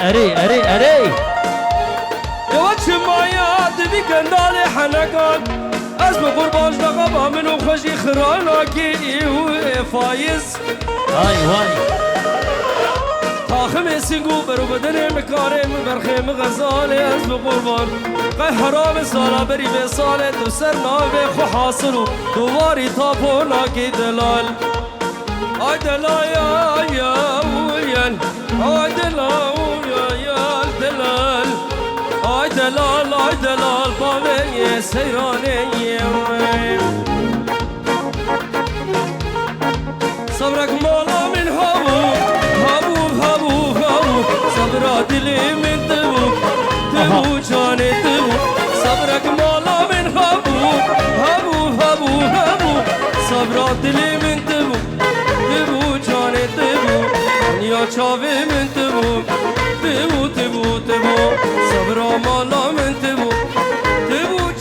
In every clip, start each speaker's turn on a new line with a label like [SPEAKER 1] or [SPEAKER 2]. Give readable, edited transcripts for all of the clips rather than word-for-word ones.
[SPEAKER 1] اري اري اري
[SPEAKER 2] يا وجه ما ياد بك اندالي حنقان از بقرباش دقبا منو خوشي خراناكي فايز
[SPEAKER 1] هاي هاي
[SPEAKER 2] تاخم سنگو برو بدن مكارم برخيم غزالي از بقربان قای حرام سالا بری به سال تو سر ناوه خو حاصلو دواری تاپو ناکی دلال آی دلال یا ویل آی دلال یا دلال آی دلال باوی سیرانه صبرك مولا من هبو صبرا دلي من تبو جاني تبو صبرك مولا من هبو صبرا دلي من تبو جاني تبو يا چاوي من تبو صبرا مولا من تبو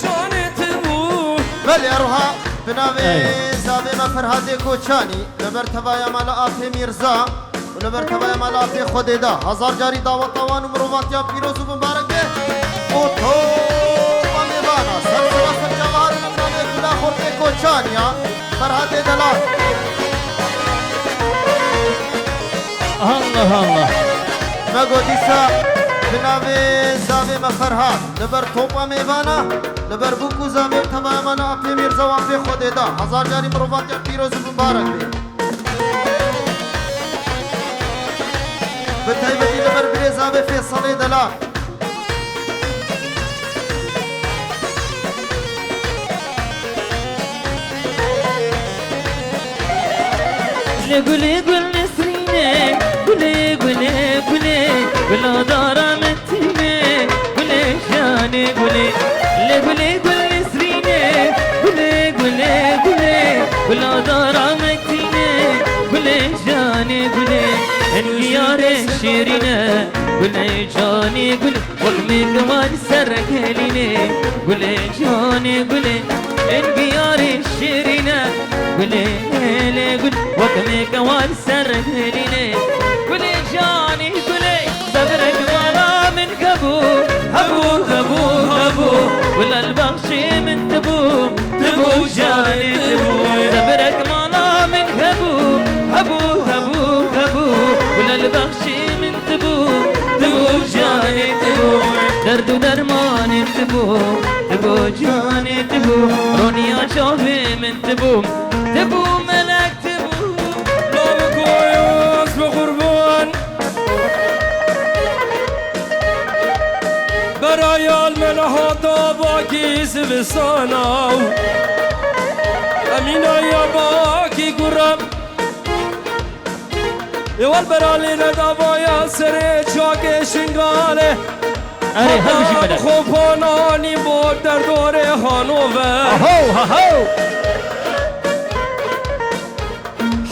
[SPEAKER 2] جاني تبو
[SPEAKER 3] بله اروها بناوی زاوی ما فرهاد کوچانی لبرتبای مال آفی میرزا و لبرتبای مال آفی خوددا هزار جاری دعوت دوان و مرواتیا پیروز و مبارک او تو و میوانا سرسراسر جواهر نمنامه کلا خورد کوچانیا فرهاد دلال
[SPEAKER 1] الله الله
[SPEAKER 3] مگو دیسا بناوی زاوی ما فرهاد لبر توپا میوانا لبر بوکو زاوی تبای مال آفی میرزا و آفی خوددا هزار جاری مرواتیا پیروز و مبارک بتايبتي لبر بريزا بفيصلي دلال
[SPEAKER 1] قولي قول نسريني قولي ولا دارا متيني قولي جاني قولي قول نسريني قولي ولا دارا متيني قولي جاني قولي انقيار شيرينه قولي جاني قولي وقمي كمان سرك هليني قولي جاني قولي انقيار شيرينه قولي وقمي كمان سرك هليني قولي جاني قولي صبرك ولا من هبو ولا البخشي من تبو جاني تبو صبرك ولا من هبو ولا البخشي من تبو جاني تبو درد و درمان تبو جاني تبو رونيا شوفي من تبو ملك تبو
[SPEAKER 2] لامك ويوس بقربان برايا الملحة باكي سبسانا أمينة يا باكي قرب يوال برالي ندابا يا سري چاكي شنگاله
[SPEAKER 1] اري همشي بدل
[SPEAKER 2] خوباناني بود در دور هانوفر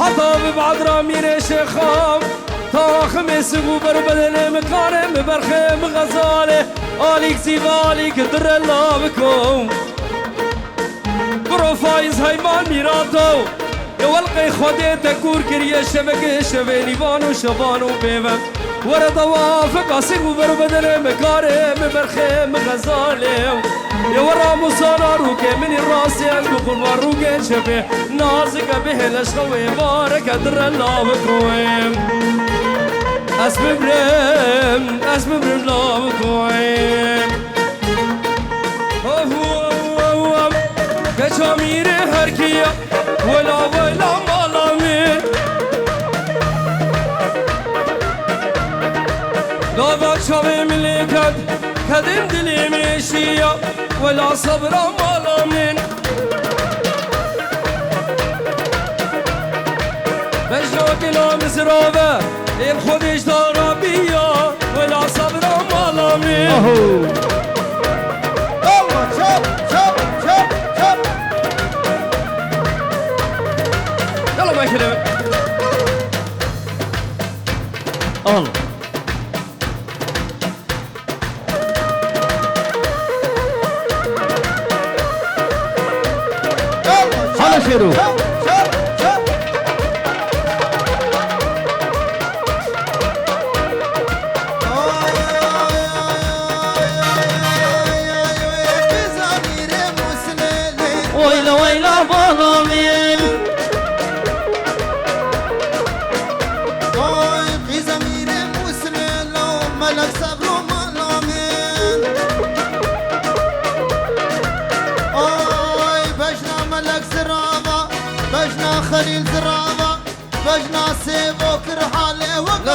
[SPEAKER 2] حتى ببعد رامير شيخام تاخم سقو بر بدل مكانم برخيم غزاله آليك سيغاليك در الله بكم برو فايز هيمان ميراتو يوالقي خودي تكور كريه شبكه شبيني بانو شبانو بيوم ورد وافق اسقو بر بدل مكارم برخيم غزاله يورا مصانا روكي من الراس ينقل وروكي شبه نازك به الاشخوي بارك در الله بكويم اسم برم الله بكويم كشامير هركية ولا مالامين لا شوي ملكت كدم دلي مشيا ولا صبر مالامين بجنوك لا مزرابة الخدش دارا بيا ولا صبر مالامين يلا ما كلمة
[SPEAKER 1] الله هلا شيرو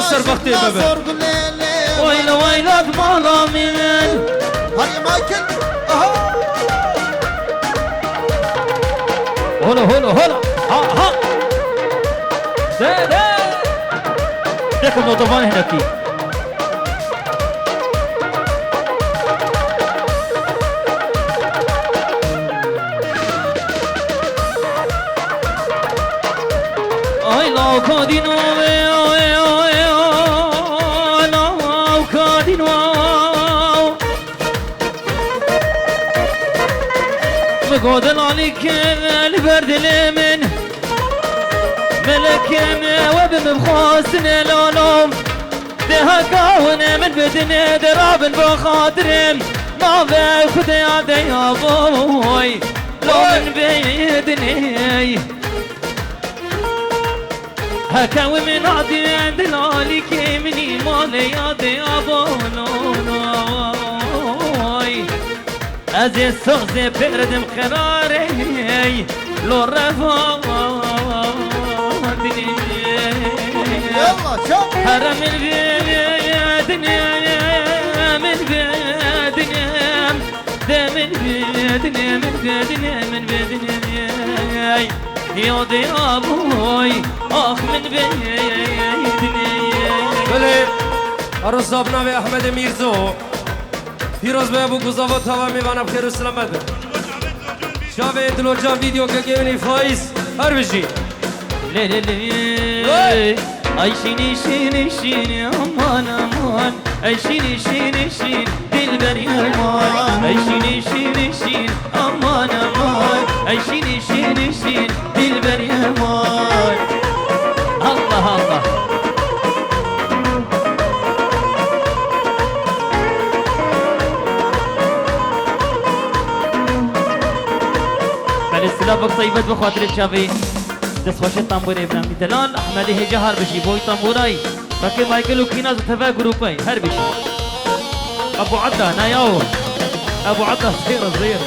[SPEAKER 2] سر وقتی ببر
[SPEAKER 3] زور قليلي
[SPEAKER 1] ويلا ويلك مالا من
[SPEAKER 3] هاي مايكل
[SPEAKER 1] هلا هلا هلا ها ها ده ده ده كم طبعا هنا كي اي لو كادينو لو كادينو بقودن عليك البرد اليمن ملك وبم بخوسن لولوم دها كاون من بدن دراب بخاطرم ما باخذ يا بوي لو من بيدني هكا ومن عدي عند العاليك مني مالي يا بونوي ازي سوزي بردم قراري لو رفا
[SPEAKER 3] يلا شوف
[SPEAKER 1] هرم من بيدني من بيدني من بيدني من بيدني يا دي ابوي اخ من بيدني
[SPEAKER 2] بله ارزاب ناوی احمد میرزو پیروز به ابو گزاوت هوا میوانم خیر و سلامت شاوه دلو جان ویدیو که گیونی فایز هر بشی
[SPEAKER 1] لي لي لي اي شيني شيني شيني امان امان اي شيني شيني شين دلبر يا امان اي شيني شيني شين امان امان اي شيني شيني شين دلبر يا امان الله الله بالسلامك طيبت بخاطر الشافي دسوش الطنبوري ابراهيم دلال احمد هجا هر بشي بوي طنبوراي فكر مايكل وكيناز تبع جروباي هر بشي ابو عدة ناياو ابو عدة صغير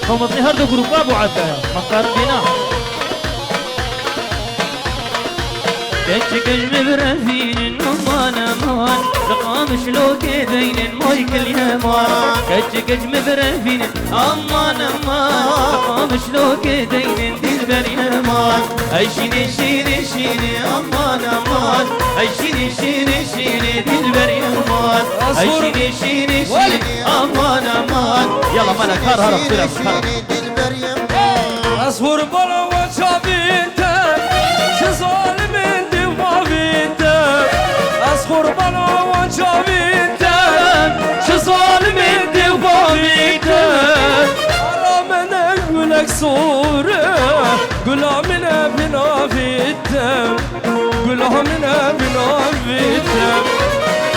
[SPEAKER 1] فمطني هردو جروب ابو عدة مقار بينا كتشكش مبرزين امان امان رقام شلوك دين مايكل يامان كتشكش مبرزين امان امان رقام شلوك دين دلبر يامان اي شيني شيني شيني امان امان اي شيني شيني شيني دلبر يامان اي شيني شيني شيني امان امان يلا مالك هر هر اختلاف
[SPEAKER 3] دلبر يامان
[SPEAKER 2] اصفر بلا وشابينتك شظالمين قربانا وجابيتك شظالمين دواميتك حرامنا قولك صورة قلامنا بنافيتك قلامنا بنافيتك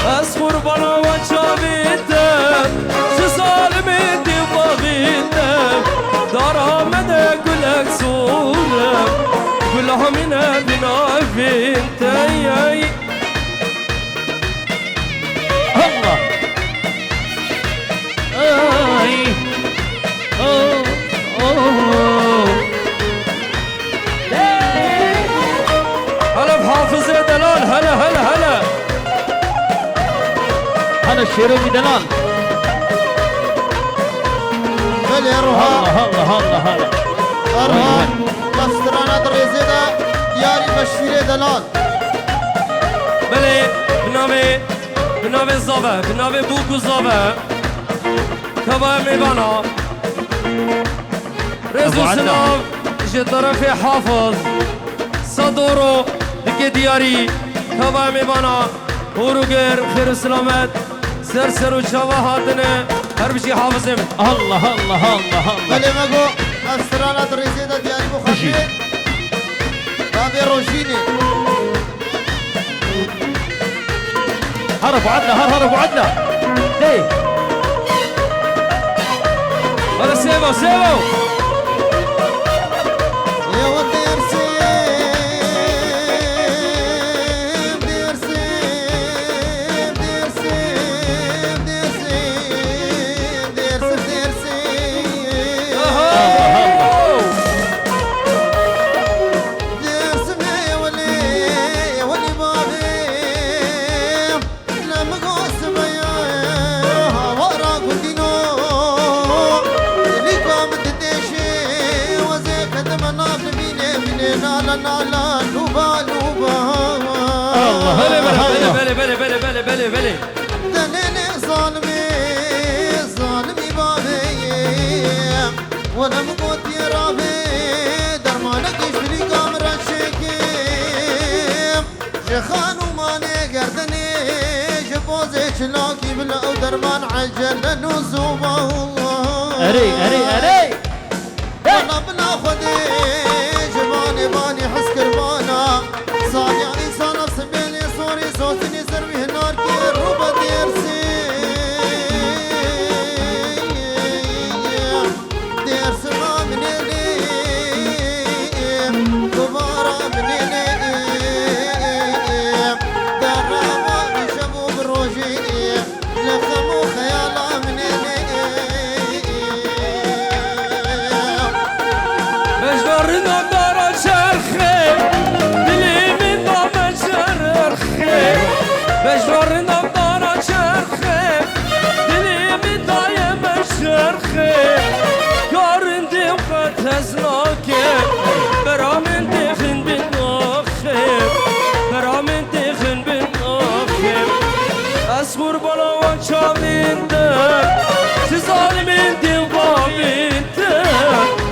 [SPEAKER 2] أس قربانا وجابيتك شظالمين دواميتك دارامنا قولك صورة قلامنا بنافيتك
[SPEAKER 1] الله اي اوه اوه
[SPEAKER 2] هلا بحافظ يا دلال هلا هلا هلا
[SPEAKER 1] هلا الشيروبي دلال
[SPEAKER 3] بلي روها
[SPEAKER 1] هلا هلا هلا
[SPEAKER 3] ارهان مسترانا دريزيدا دياري بشيري دلال
[SPEAKER 2] بله بناوی زاوه بناوی بوکو زاوه تبا میبانا رزو سلام جه طرف حافظ صدورو دکی دیاری تبا میبانا هوروگر خیر و سلامت سر و چاوه هاتنه هر بشی حافظم
[SPEAKER 1] الله الله الله الله
[SPEAKER 3] بلي مگو مسترانا دريزيدا دياري بخشي بابي روشيني
[SPEAKER 1] هرب وعدنا هرب وعدنا ليه
[SPEAKER 2] هلا سيبو
[SPEAKER 3] يا ودير سيم دير سيم دير سيم دير سيم دير سيم دير سيم دير سيم يا ولي
[SPEAKER 2] بله بله بله بله بله بله
[SPEAKER 3] دليل ظالمي ظالمي بابي وانا مقوت يا رابي درمانك يشتري كاميرا شكيم شخان وماني قردني جبوزي شلاكي بلا درمان عجل نزوبه
[SPEAKER 1] اري اري اري
[SPEAKER 3] وانا بلا خدي جباني باني حس كربانا صانع انسان بسبيلي صوري صوتني سربي هنار كي روبا ديرسي ديرس ما منيلي دوبارا منيلي دراما بشبو بروجي لخمو خيالا منيلي
[SPEAKER 2] مجبرنا دارا شرخي دلي من دام شرخي مجبرنا دارا شرخي دلي من دايم شرخي كارندي وقت هزناكي برا من دخن بالناخي برا من دخن بالناخي أسخور بلا وانشامين دك سظالمين دي وبابين دك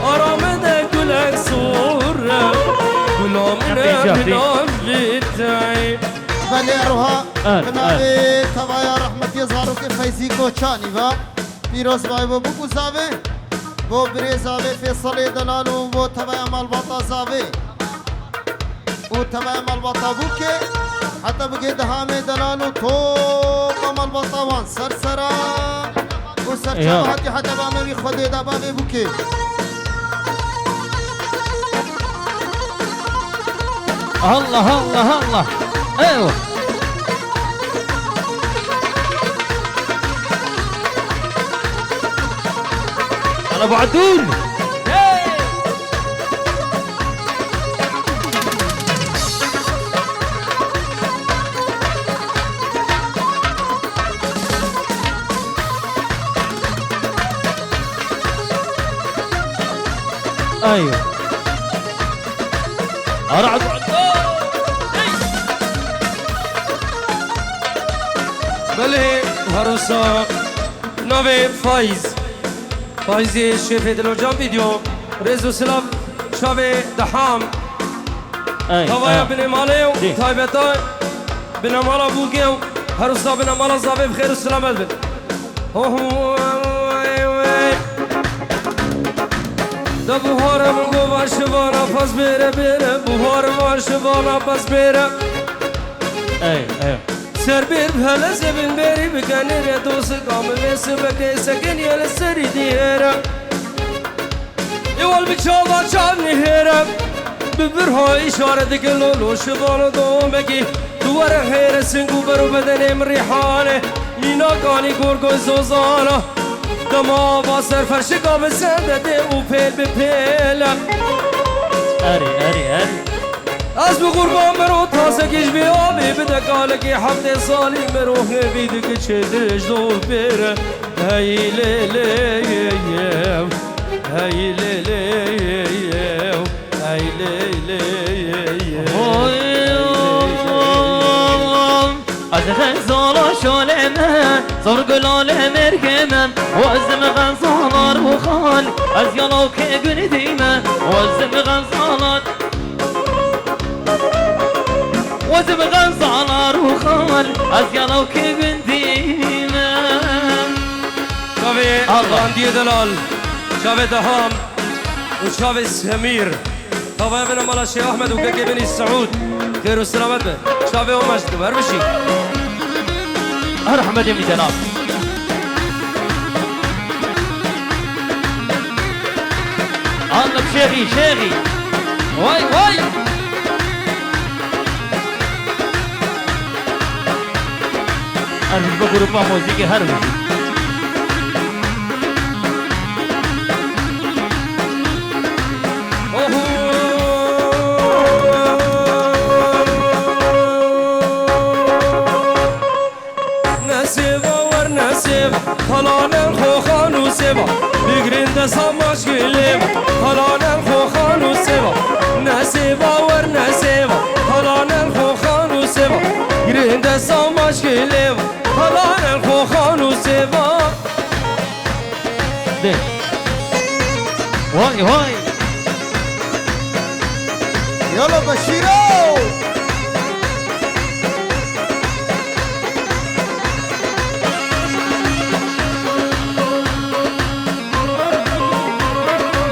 [SPEAKER 2] أرامدك كلك صورة كلهم نبنام بتاعي
[SPEAKER 3] بله روها بنابه توایا رحمت یزارو که فیزی کوچانی و پیروز بای بو بکو زاوه بو بری زاوه فیصل دلالو بو توایا مالباتا زاوه او توایا مالباتا بو که حتی بگه دهامه دلالو تو مالباتا وان سرسرا او سرچا حتی حتی بامه بی خود دا بامه بو که
[SPEAKER 1] الله الله الله ايوه انا ابو عدول ايوه ارعد
[SPEAKER 2] بله هروسا نوی فایزی شیف دلوجان ویدیو رزو سلاف شاوی دهام هوایا بین مالیو تایبتای بین مالا بوگیو هروسا بین مالا زاوی بخیر و سلامت بین دا بوهارم گو باشوانا پس بره بره بوهارم باشوانا پس بره سر بیر بهله زبین بری بکنی ره دوست کامل میسه بکی سکن یل سری دیره یوال بچاوا چاب نیهرم ببرها اشاره دکلو لوش بانو دوم بگی دواره خیر سنگو برو بدنم ریحانه اینا کانی گرگو زوزانا دما با سر فرشگا بسنده ده او پیل به پیلم
[SPEAKER 1] اری
[SPEAKER 2] از به قربان برو تازه کش بیابی بده کاله که هفته سالی مرو بیده که چه دجدو بره هی لیلیم هی لیلیم هی لیلیم
[SPEAKER 1] از غزالا شالمه زور گلال مرگمه وزم غزالار و خال از یالا که گنی دیمه وزم غزالار وزم غزالار و خال از یالا که گنی دیمه
[SPEAKER 2] شاوی باندی دلال شاوی دهام و شاوی سمیر طبعا بنا مالا شیخ احمد و گگه بنی سعود خیر و سلامت به شاوی و مجد بر بشی
[SPEAKER 1] احمد يا جناب الله شيخي واي انا بقول ما موسيقى هربي
[SPEAKER 2] حلال الخوخان و سبا بگرنده ساماش گلیم حلال الخوخان و سبا نسبا ور نسبا حلال الخوخان و سبا گرنده ساماش
[SPEAKER 1] ده واي واي
[SPEAKER 3] يلا بشيرو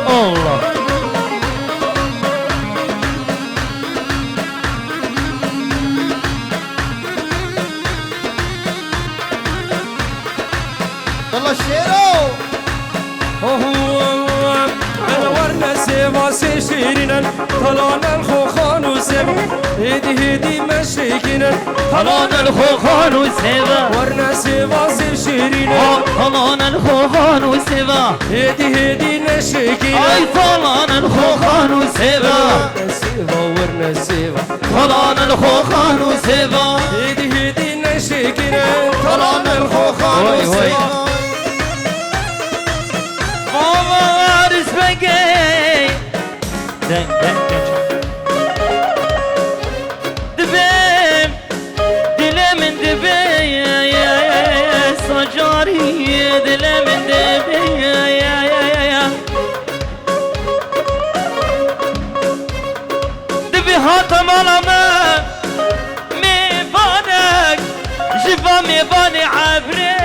[SPEAKER 1] الله
[SPEAKER 3] يلا شيرو
[SPEAKER 2] ورنا سيما سيشيرنا طلعنا الخوخان وسيما هدي مشيكنا
[SPEAKER 1] طلعنا الخوخان والسيفا
[SPEAKER 2] ورنا سيما سيشيرنا
[SPEAKER 1] طلعنا الخوخان والسيفا
[SPEAKER 2] هدي نشيكنا
[SPEAKER 1] اي طلعنا الخوخان والسيفا
[SPEAKER 2] سيما ورنا سيما
[SPEAKER 1] طلعنا الخوخان والسيفا
[SPEAKER 2] هدي نشيكنا
[SPEAKER 3] طلعنا الخوخان
[SPEAKER 1] وي وي.
[SPEAKER 3] والسيفا
[SPEAKER 1] ماما رسبقي دبيم دلا من دبي يا صجاري دلا من دبي يا دبي هاتم على ما ميفانك شفا ميفاني عبري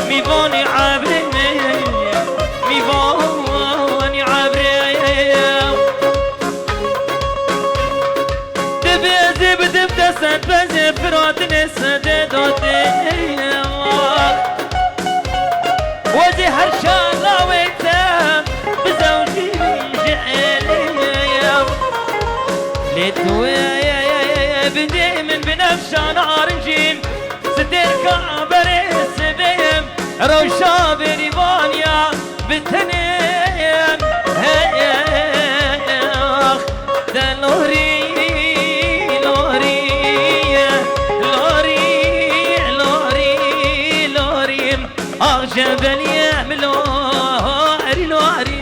[SPEAKER 1] ميفاني عبري ميفاني عبري دبي زب دب دسد بزي فرات نسد دوتي وجه هرشان لاويتا بزوجي جعلي لتوي بدي من بنفشان عرجين ستير كعبري السبيم روشا بريفانيا بالتنين هيخ ده لوري لوري لوري لوري لوري جبل يعملوري لوري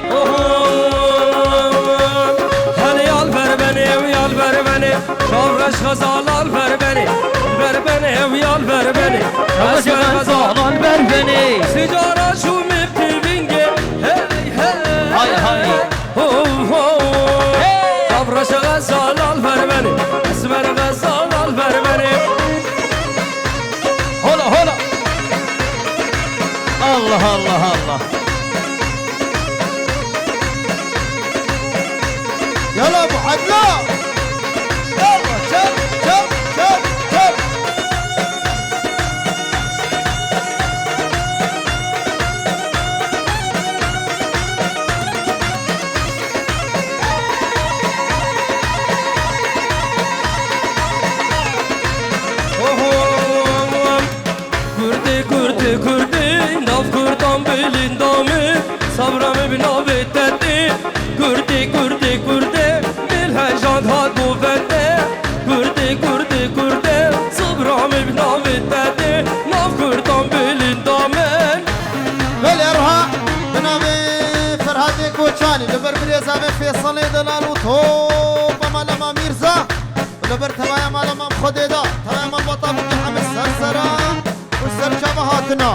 [SPEAKER 2] هني البربني ويا البربني شوفش غزال البربني البربني ويا البربني
[SPEAKER 1] شوفش غزال البربني
[SPEAKER 2] سيجارة شو مبتبينجي هاي
[SPEAKER 1] هاي هاي
[SPEAKER 2] هو شوفش غزال البربني اسمر غزال البربني
[SPEAKER 1] هلا هلا الله الله الله
[SPEAKER 3] يلا ابو حدلا يلا شب شب شب شب
[SPEAKER 2] Kurdi kurdi kurdi nav kurdan belindamı sabramı binavet etti Kurdi kurdi kurdi bil hejan hat buvette Kurdi kurdi kurdi sabramı binavet etti nav kurdan belindamı
[SPEAKER 3] بل ارها بنامي فرهادي كوچاني لبر بريزا فيصلي دلال وطوب مالما ميرزا ولبر تبايا مالما خديدا تبايا مال بطا محمد سرسرا والسرجة هاتنا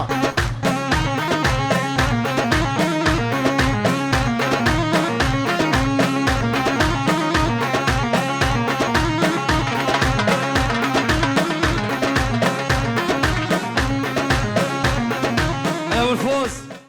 [SPEAKER 2] الفوز